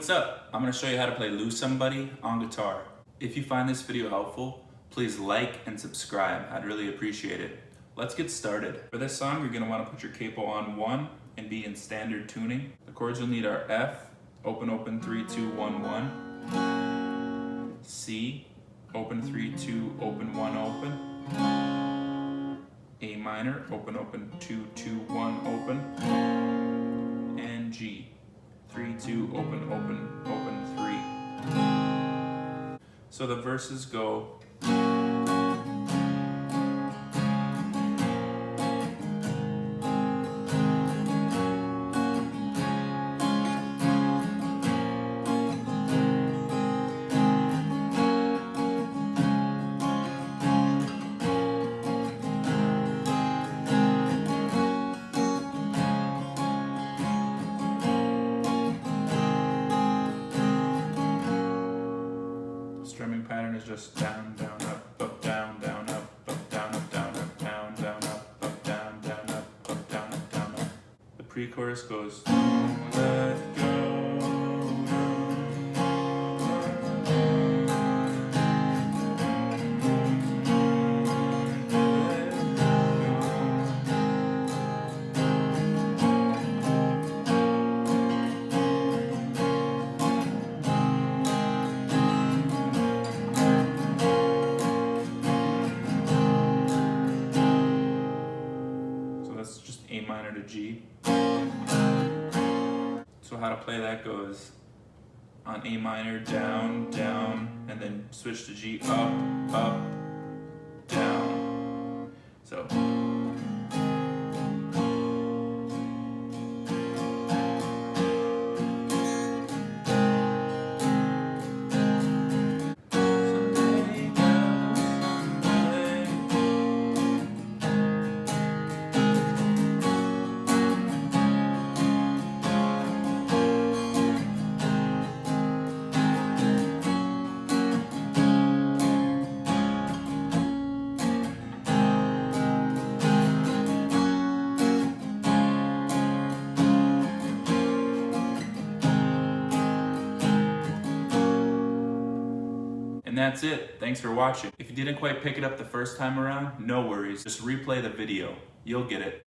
what's up? I'm going to show you how to play Lose Somebody on guitar. If you find this video helpful, please like and subscribe. I'd really appreciate it. Let's get started. For this song, you're going to want to put your capo on 1 and be in standard tuning. The chords you'll need are F, open, open, 3, 2, 1, 1. C, open, 3, 2, open, 1, open. A minor, open, open, 2, 2, 1, open. And G, 3, 2, open, open, open, 3. So the verses go. Strumming pattern is just down, down, up, down, down, up, down, up, down, up, down, down, up, down, down, up, down, up, down, up. The pre-chorus goes, let go. That's just A minor to G. So how to play that goes on A minor, down, down, and then switch to G, up, up, down. So. And that's it. Thanks for watching. If you didn't quite pick it up the first time around, no worries. Just replay the video. You'll get it.